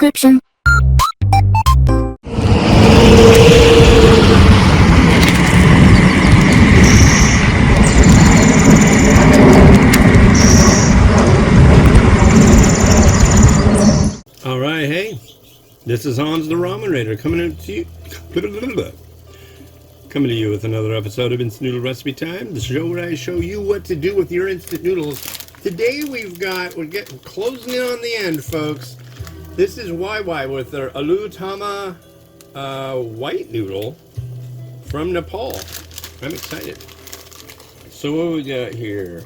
description. Alright, hey, this is Hans the Ramen Raider coming to you with another episode of Instant Noodle Recipe Time, the show where I show you what to do with your instant noodles. Today we're getting closing in on the end, folks. This is YY with their Aloo Tama white noodle from Nepal. I'm excited. So what we got here?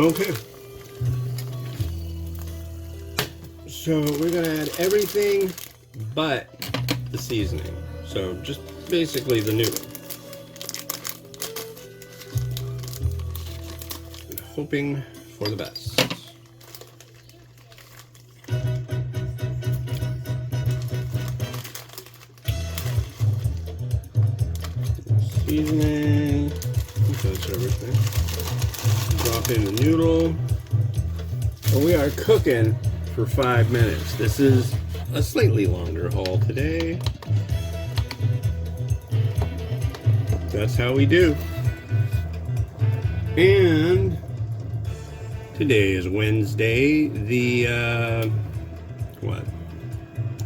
Okay. So we're gonna add everything but the seasoning. So just basically the noodle. And hoping for the best. Seasoning. That's everything. Drop in the noodle. And we are cooking for 5 minutes. This is a slightly longer haul today. That's how we do. And today is Wednesday, the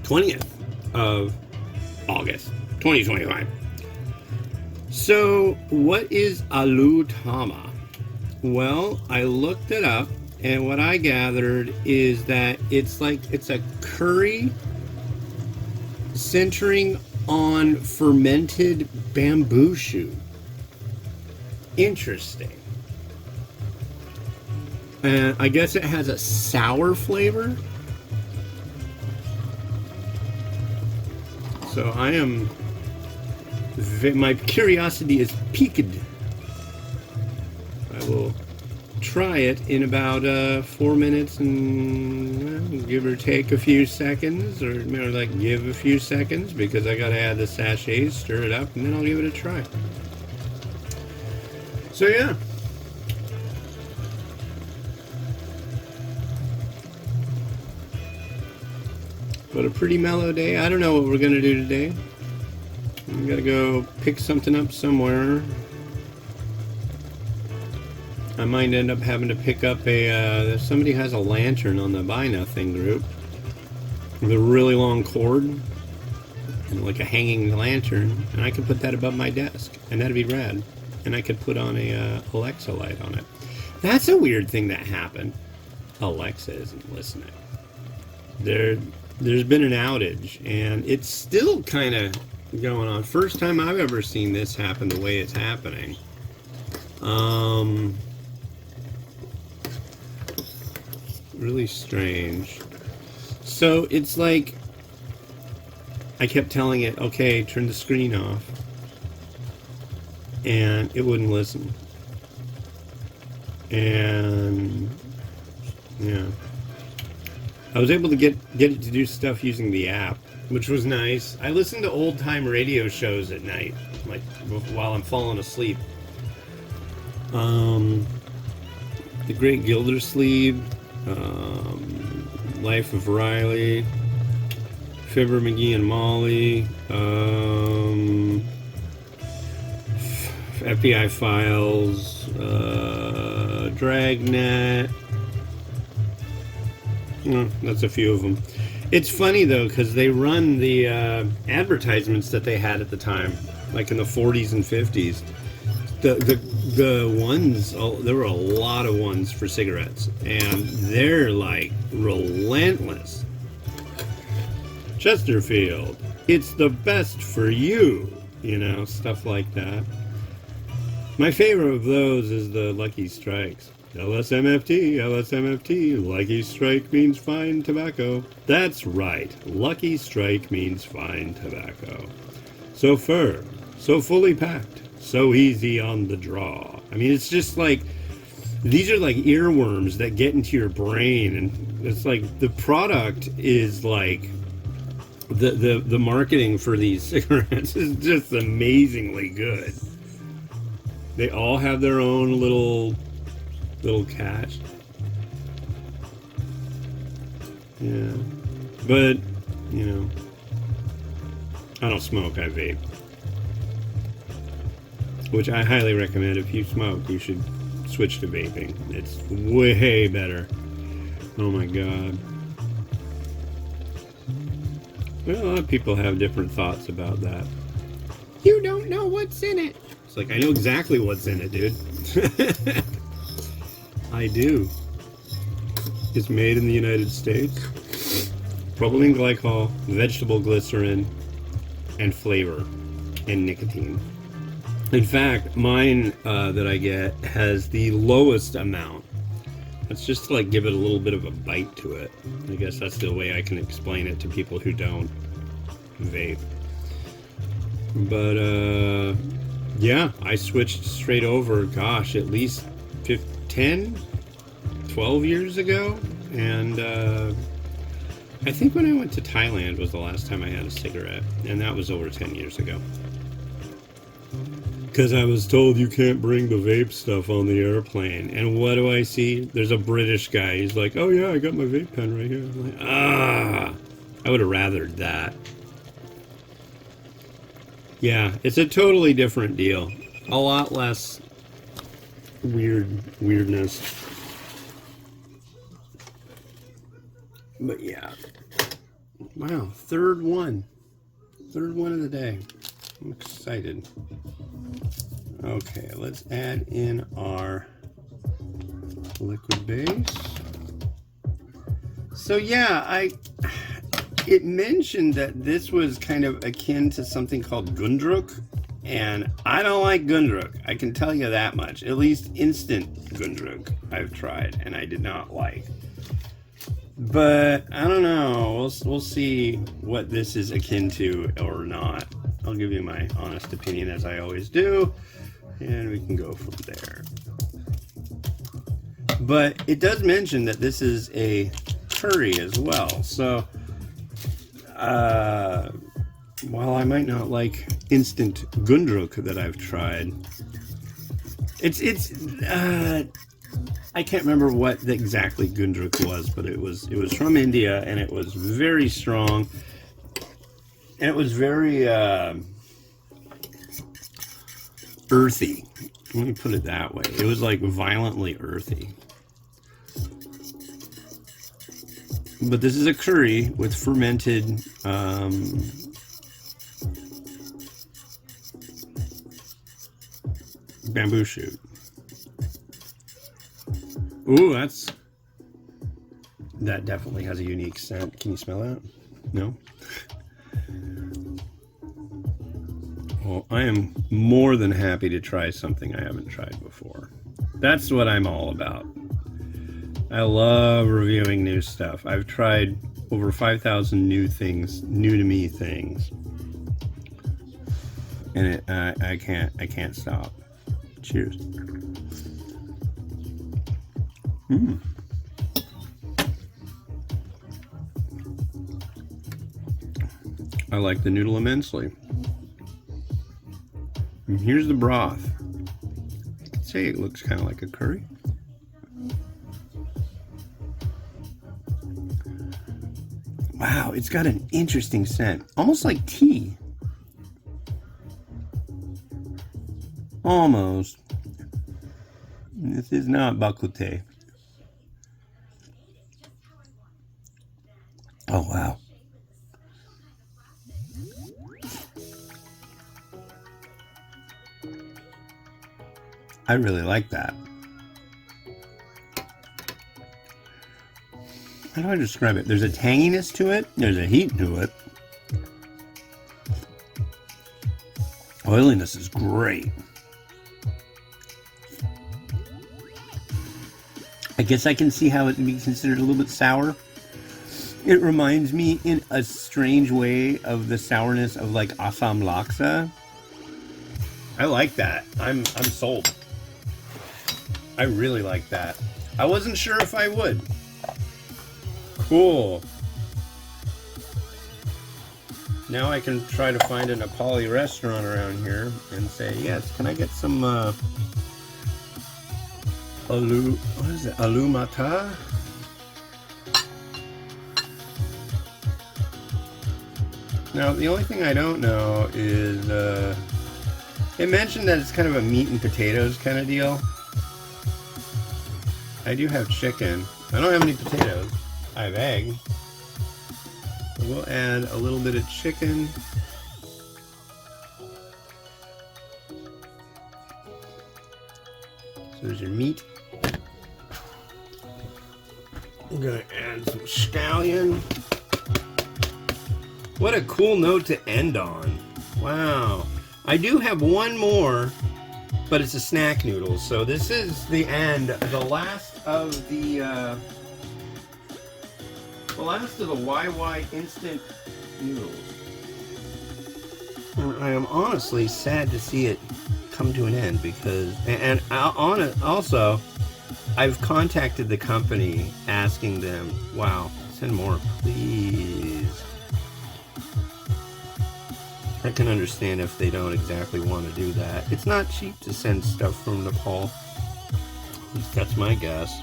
20th of August, 2025. So, what is Aloo Tama? Well, I looked it up, and what I gathered is that it's a curry centering on fermented bamboo shoot. Interesting. And I guess it has a sour flavor. So my curiosity is piqued. I will try it in about 4 minutes and give or take a few seconds, or give a few seconds, because I gotta add the sachets, stir it up, and then I'll give it a try. So yeah. But a pretty mellow day. I don't know what we're gonna do today. We gotta go pick something up somewhere. I might end up having to pick up if somebody has a lantern on the Buy Nothing group with a really long cord and like a hanging lantern, and I could put that above my desk, and that'd be rad. And I could put on a Alexa light on it. That's a weird thing that happened. Alexa isn't listening. There's been an outage, and it's still kind of going on. First time I've ever seen this happen the way it's happening. Really strange. So it's like I kept telling it, okay, turn the screen off, and it wouldn't listen. And yeah, I was able to get it to do stuff using the app, which was nice. I listen to old time radio shows at night, like while I'm falling asleep. The Great Gildersleeve, Life of Riley, Fibber, McGee and Molly, FBI Files, Dragnet. That's a few of them. It's funny though, because they run the advertisements that they had at the time, like in the 40s and 50s. The ones, there were a lot of ones for cigarettes, and they're like relentless. Chesterfield, it's the best for you, stuff like that. My favorite of those is the Lucky Strikes. LSMFT, LSMFT, Lucky Strike means fine tobacco. That's right, Lucky Strike means fine tobacco. So firm, so fully packed, so easy on the draw. I mean, it's just like, these are like earworms that get into your brain, and it's like the product is like the marketing for these cigarettes is just amazingly good. They all have their own little catch. Yeah. But, you know, I don't smoke, I vape. Which I highly recommend. If you smoke, you should switch to vaping. It's way better. Oh my god. Well, a lot of people have different thoughts about that. You don't know what's in it. It's like, I know exactly what's in it, dude. I do. It's made in the United States. Propylene glycol, vegetable glycerin, and flavor, and nicotine. In fact, mine that I get has the lowest amount. That's just to like give it a little bit of a bite to it. I guess that's the way I can explain it to people who don't vape. But yeah, I switched straight over, gosh, at least 10, 12 years ago. And I think when I went to Thailand was the last time I had a cigarette. And that was over 10 years ago. Because I was told you can't bring the vape stuff on the airplane. And what do I see? There's a British guy. He's like, oh yeah, I got my vape pen right here. I'm like, I would have rathered that. Yeah, it's a totally different deal. A lot less weirdness. But yeah. Wow, third one. Third one of the day. I'm excited. Okay, let's add in our liquid base. So yeah, it mentioned that this was kind of akin to something called Gundruk, and I don't like Gundruk. I can tell you that much. At least instant Gundruk I've tried, and I did not like. But I don't know. We'll see what this is akin to or not. I'll give you my honest opinion as I always do, and we can go from there. But it does mention that this is a curry as well. So while I might not like instant Gundruk that I've tried, I can't remember what exactly Gundruk was, but it was from India, and it was very strong. And it was very earthy. Let me put it that way. It was like violently earthy. But this is a curry with fermented bamboo shoot. Ooh, that definitely has a unique scent. Can you smell that? No? Well, I am more than happy to try something I haven't tried before. That's what I'm all about. I love reviewing new stuff. I've tried over 5,000 new to me things, and I can't stop. Cheers. I like the noodle immensely. And here's the broth. I'd say it looks kind of like a curry. Wow, it's got an interesting scent. Almost like tea. Almost. This is not bakute. Oh, wow. I really like that. How do I describe it? There's a tanginess to it. There's a heat to it. Oiliness is great. I guess I can see how it can be considered a little bit sour. It reminds me in a strange way of the sourness of like Assam laksa. I like that. I'm sold. I really like that. I wasn't sure if I would. Cool. Now I can try to find a Nepali restaurant around here and say, yes, can I get some aloo, what is it? Aloo mata? Now, the only thing I don't know is, it mentioned that it's kind of a meat and potatoes kind of deal. I do have chicken. I don't have any potatoes. I have egg. We'll add a little bit of chicken. So there's your meat. I'm gonna add some scallion. What a cool note to end on. Wow. I do have one more, but it's a snack noodle. So this is the end, the last of the YY instant noodles. And I am honestly sad to see it come to an end because, and also, I've contacted the company asking them, wow, send more, please. I can understand if they don't exactly want to do that. It's not cheap to send stuff from Nepal. At least that's my guess.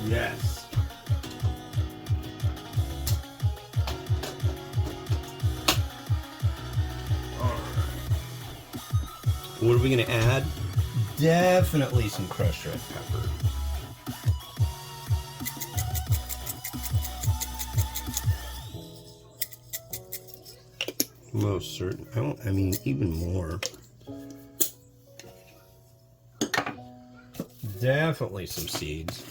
Yes. Alright. What are we going to add? Definitely some crushed red pepper. Most certain. I mean, even more. Definitely some seeds.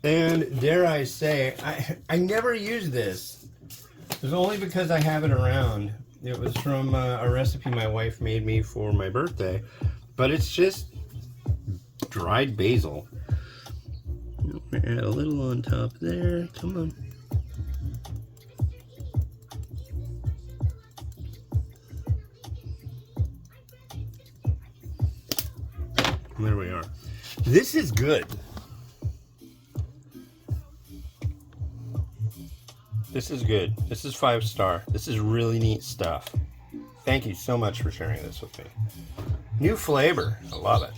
And dare I say, I never use this. It's only because I have it around. It was from a recipe my wife made me for my birthday. But it's just dried basil. Add a little on top there. Come on. There we are. This is good. This is good. This is 5-star. This is really neat stuff. Thank you so much for sharing this with me. New flavor. I love it.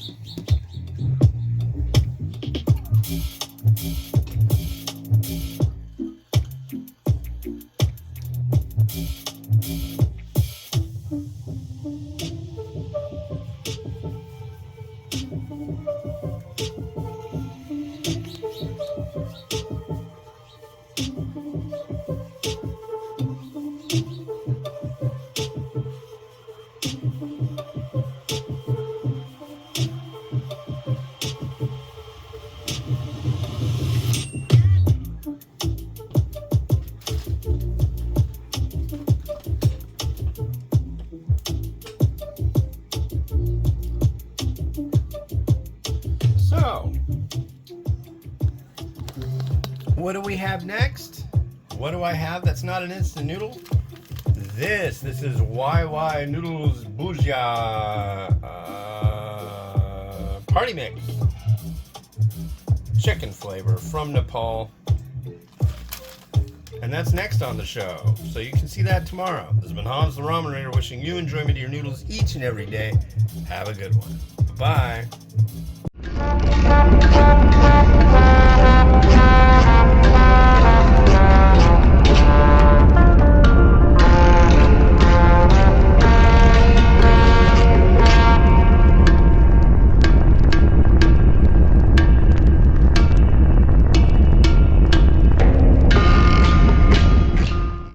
What do we have next? What do I have that's not an instant noodle? This is YY Noodles Bhujia Party Mix. Chicken flavor from Nepal. And that's next on the show. So you can see that tomorrow. This has been Hans the Ramen Raider wishing you enjoyment of your noodles each and every day. Have a good one. Bye.